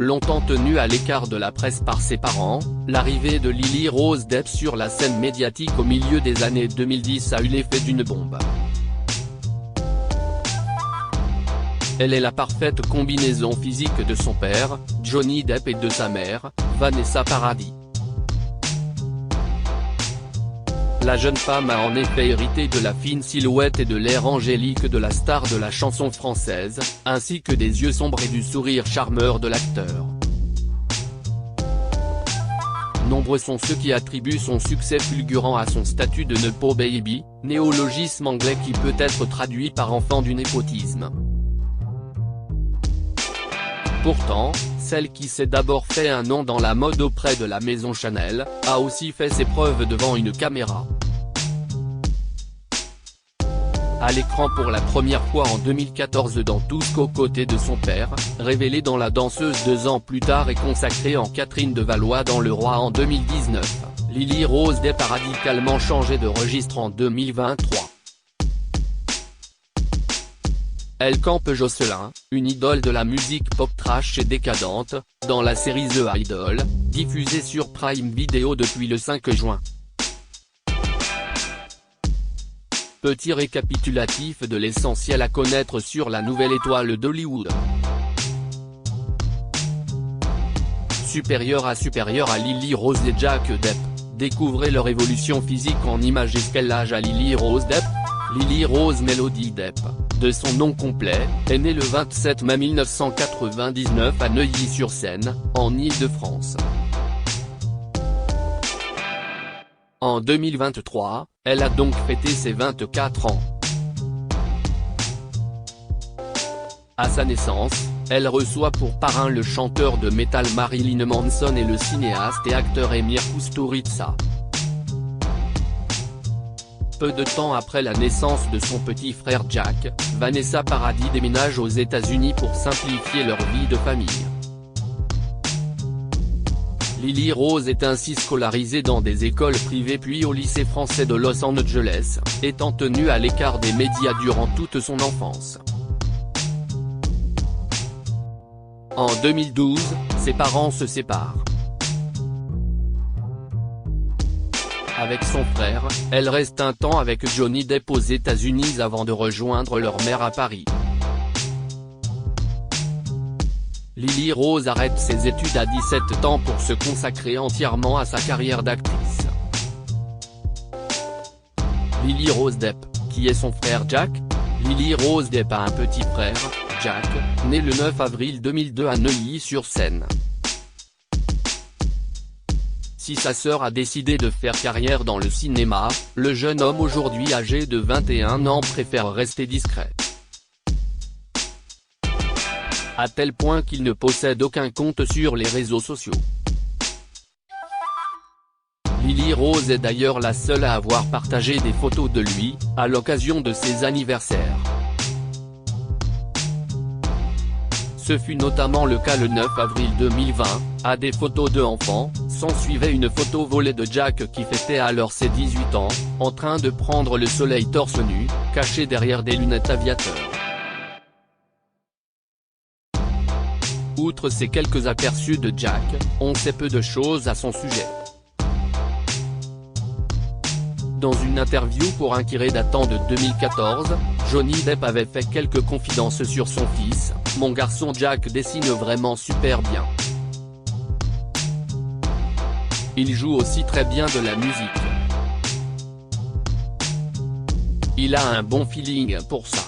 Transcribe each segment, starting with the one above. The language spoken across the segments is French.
Longtemps tenue à l'écart de la presse par ses parents, l'arrivée de Lily Rose Depp sur la scène médiatique au milieu des années 2010 a eu l'effet d'une bombe. Elle est la parfaite combinaison physique de son père, Johnny Depp, et de sa mère, Vanessa Paradis. La jeune femme a en effet hérité de la fine silhouette et de l'air angélique de la star de la chanson française, ainsi que des yeux sombres et du sourire charmeur de l'acteur. Nombreux sont ceux qui attribuent son succès fulgurant à son statut de Nepo Baby, néologisme anglais qui peut être traduit par enfant du népotisme. Pourtant, celle qui s'est d'abord fait un nom dans la mode auprès de la maison Chanel, a aussi fait ses preuves devant une caméra. À l'écran pour la première fois en 2014 dans Tous aux côtés de son père, révélée dans La Danseuse 2 ans plus tard et consacrée en Catherine de Valois dans Le Roi en 2019, Lily Rose Depp a radicalement changé de registre en 2023. Elle campe Jocelyn, une idole de la musique pop trash et décadente, dans la série The Idol, diffusée sur Prime Video depuis le 5 juin. Petit récapitulatif de l'essentiel à connaître sur la nouvelle étoile d'Hollywood. Supérieure à Lily Rose et Jack Depp, découvrez leur évolution physique en images. Quel âge a Lily Rose Depp? Lily Rose Melody Depp, de son nom complet, est née le 27 mai 1999 à Neuilly-sur-Seine, en Île-de-France. En 2023, elle a donc fêté ses 24 ans. À sa naissance, elle reçoit pour parrain le chanteur de métal Marilyn Manson et le cinéaste et acteur Emir Kusturica. Peu de temps après la naissance de son petit frère Jack, Vanessa Paradis déménage aux États-Unis pour simplifier leur vie de famille. Lily Rose est ainsi scolarisée dans des écoles privées puis au lycée français de Los Angeles, étant tenue à l'écart des médias durant toute son enfance. En 2012, ses parents se séparent. Avec son frère, elle reste un temps avec Johnny Depp aux États-Unis avant de rejoindre leur mère à Paris. Lily Rose arrête ses études à 17 ans pour se consacrer entièrement à sa carrière d'actrice. Lily Rose Depp, qui est son frère Jack? Lily Rose Depp a un petit frère, Jack, né le 9 avril 2002 à Neuilly-sur-Seine. Si sa sœur a décidé de faire carrière dans le cinéma, le jeune homme aujourd'hui âgé de 21 ans préfère rester discret. À tel point qu'il ne possède aucun compte sur les réseaux sociaux. Lily Rose est d'ailleurs la seule à avoir partagé des photos de lui, à l'occasion de ses anniversaires. Ce fut notamment le cas le 9 avril 2020, à des photos de enfants, s'ensuivait une photo volée de Jack qui fêtait alors ses 18 ans, en train de prendre le soleil torse nu, caché derrière des lunettes aviateurs. Outre ces quelques aperçus de Jack, on sait peu de choses à son sujet. Dans une interview pour Inquiret datant de 2014, Johnny Depp avait fait quelques confidences sur son fils: « Mon garçon Jack dessine vraiment super bien. Il joue aussi très bien de la musique. Il a un bon feeling pour ça. »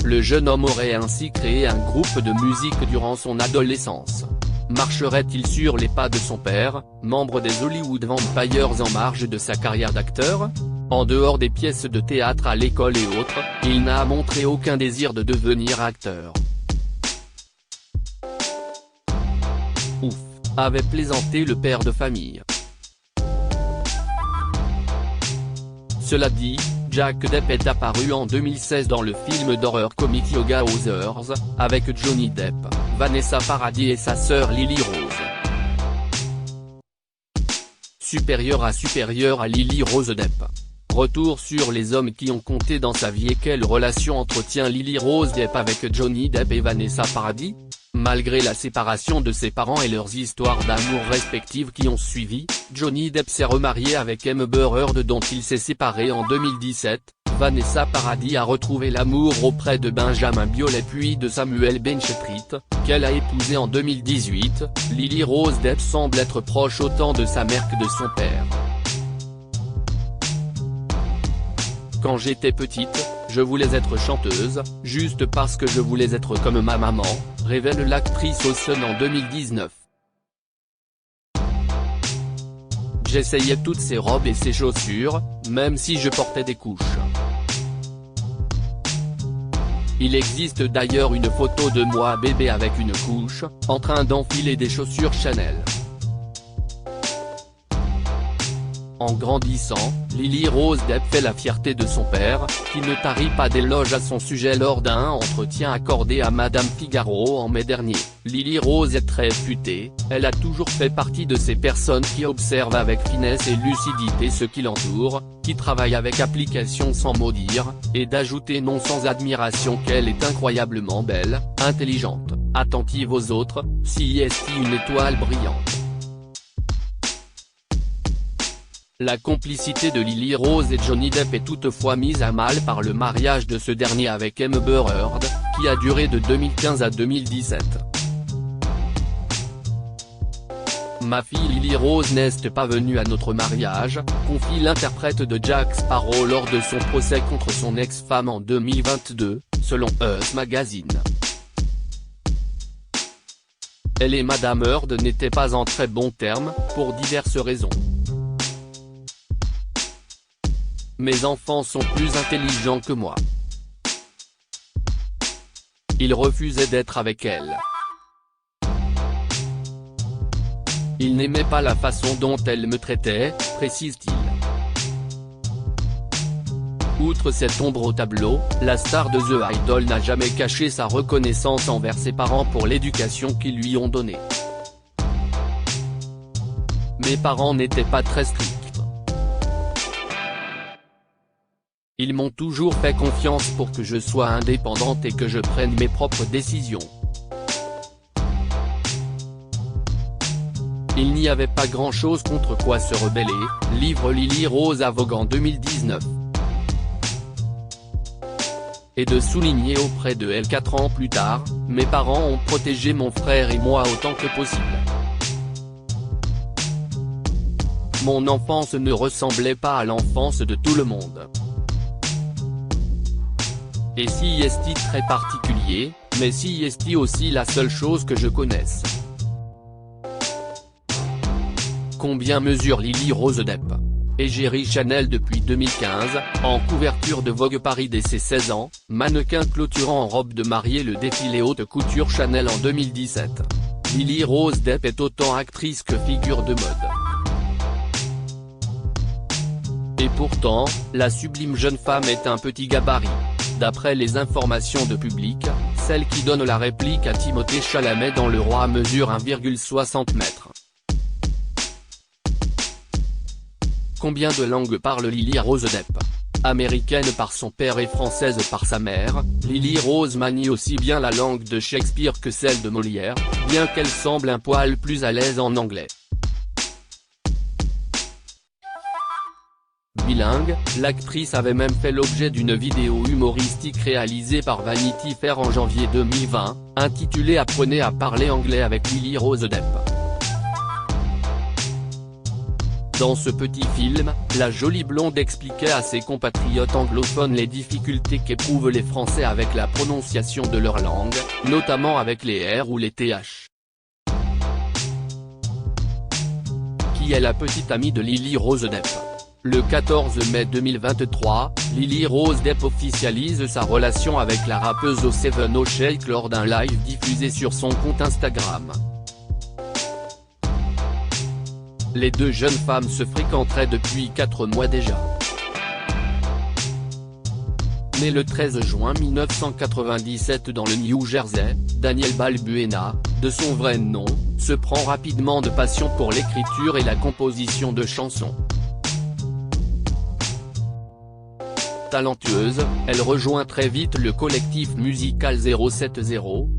Le jeune homme aurait ainsi créé un groupe de musique durant son adolescence. Marcherait-il sur les pas de son père, membre des Hollywood Vampires en marge de sa carrière d'acteur? En dehors des pièces de théâtre à l'école et autres, il n'a montré aucun désir de devenir acteur. Ouf, avait plaisanté le père de famille. Cela dit, Jack Depp est apparu en 2016 dans le film d'horreur comique Yoga Others, avec Johnny Depp, Vanessa Paradis et sa sœur Lily Rose. Supérieure à Lily Rose Depp. Retour sur les hommes qui ont compté dans sa vie et quelle relation entretient Lily Rose Depp avec Johnny Depp et Vanessa Paradis. Malgré la séparation de ses parents et leurs histoires d'amour respectives qui ont suivi, Johnny Depp s'est remarié avec Amber Heard dont il s'est séparé en 2017, Vanessa Paradis a retrouvé l'amour auprès de Benjamin Biolay puis de Samuel Benchetrit, qu'elle a épousé en 2018, Lily Rose Depp semble être proche autant de sa mère que de son père. Quand j'étais petite, je voulais être chanteuse, juste parce que je voulais être comme ma maman, révèle l'actrice au Sun en 2019. J'essayais toutes ses robes et ses chaussures, même si je portais des couches. Il existe d'ailleurs une photo de moi bébé avec une couche, en train d'enfiler des chaussures Chanel. En grandissant, Lily Rose Depp fait la fierté de son père, qui ne tarit pas d'éloges à son sujet lors d'un entretien accordé à Madame Figaro en mai dernier. Lily Rose est très futée, elle a toujours fait partie de ces personnes qui observent avec finesse et lucidité ce qui l'entoure, qui travaille avec application sans mot dire, et d'ajouter non sans admiration qu'elle est incroyablement belle, intelligente, attentive aux autres, si est une étoile brillante. La complicité de Lily Rose et Johnny Depp est toutefois mise à mal par le mariage de ce dernier avec Amber Heard, qui a duré de 2015 à 2017. Ma fille Lily Rose n'est pas venue à notre mariage, confie l'interprète de Jack Sparrow lors de son procès contre son ex-femme en 2022, selon Us Magazine. Elle et Madame Heard n'étaient pas en très bons termes, pour diverses raisons. Mes enfants sont plus intelligents que moi. Il refusait d'être avec elle. Il n'aimait pas la façon dont elle me traitait, précise-t-il. Outre cette ombre au tableau, la star de The Idol n'a jamais caché sa reconnaissance envers ses parents pour l'éducation qu'ils lui ont donnée. Mes parents n'étaient pas très stricts. Ils m'ont toujours fait confiance pour que je sois indépendante et que je prenne mes propres décisions. Il n'y avait pas grand-chose contre quoi se rebeller, livre Lily Rose à Vogue en 2019. Et de souligner auprès de elle 4 ans plus tard, mes parents ont protégé mon frère et moi autant que possible. Mon enfance ne ressemblait pas à l'enfance de tout le monde. Et si est très particulier, mais si est aussi la seule chose que je connaisse. Combien mesure Lily Rose Depp? Égérie Chanel depuis 2015, en couverture de Vogue Paris dès ses 16 ans, mannequin clôturant en robe de mariée le défilé haute couture Chanel en 2017. Lily Rose Depp est autant actrice que figure de mode. Et pourtant, la sublime jeune femme est un petit gabarit. D'après les informations de Public, celle qui donne la réplique à Timothée Chalamet dans Le Roi mesure 1,60 m. Combien de langues parle Lily Rose Depp? Américaine par son père et française par sa mère, Lily Rose manie aussi bien la langue de Shakespeare que celle de Molière, bien qu'elle semble un poil plus à l'aise en anglais. Bilingue, l'actrice avait même fait l'objet d'une vidéo humoristique réalisée par Vanity Fair en janvier 2020, intitulée Apprenez à parler anglais avec Lily Rose Depp. Dans ce petit film, la jolie blonde expliquait à ses compatriotes anglophones les difficultés qu'éprouvent les Français avec la prononciation de leur langue, notamment avec les R ou les TH. Qui est la petite amie de Lily Rose Depp? Le 14 mai 2023, Lily Rose Depp officialise sa relation avec la rappeuse O7 O'Shake lors d'un live diffusé sur son compte Instagram. Les deux jeunes femmes se fréquenteraient depuis 4 mois déjà. Né le 13 juin 1997 dans le New Jersey, Daniel Balbuena, de son vrai nom, se prend rapidement de passion pour l'écriture et la composition de chansons. talentueuse, elle rejoint très vite le collectif musical 070,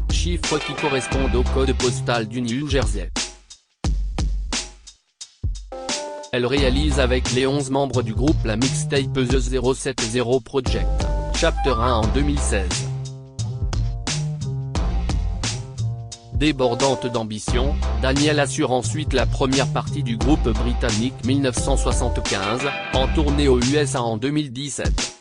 chiffre qui correspond au code postal du New Jersey. Elle réalise avec les 11 membres du groupe la mixtape The 070 Project, Chapter 1 en 2016. Débordante d'ambition, Danielle assure ensuite la première partie du groupe britannique 1975, en tournée aux USA en 2017.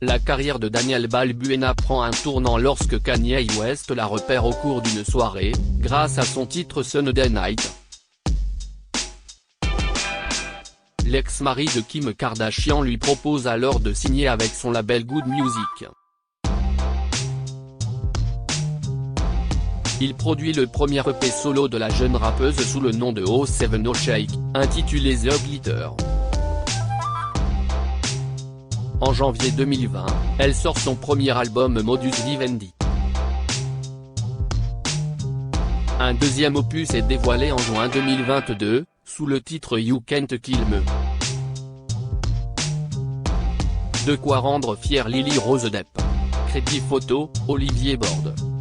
La carrière de Danielle Balbuena prend un tournant lorsque Kanye West la repère au cours d'une soirée, grâce à son titre Sunday Night. L'ex-mari de Kim Kardashian lui propose alors de signer avec son label Good Music. Il produit le premier EP solo de la jeune rappeuse sous le nom de Oh Seven Oh Shake, intitulé The Glitter. En janvier 2020, elle sort son premier album Modus Vivendi. Un deuxième opus est dévoilé en juin 2022, sous le titre You Can't Kill Me. De quoi rendre fière Lily Rose Depp. Crédit photo, Olivier Borde.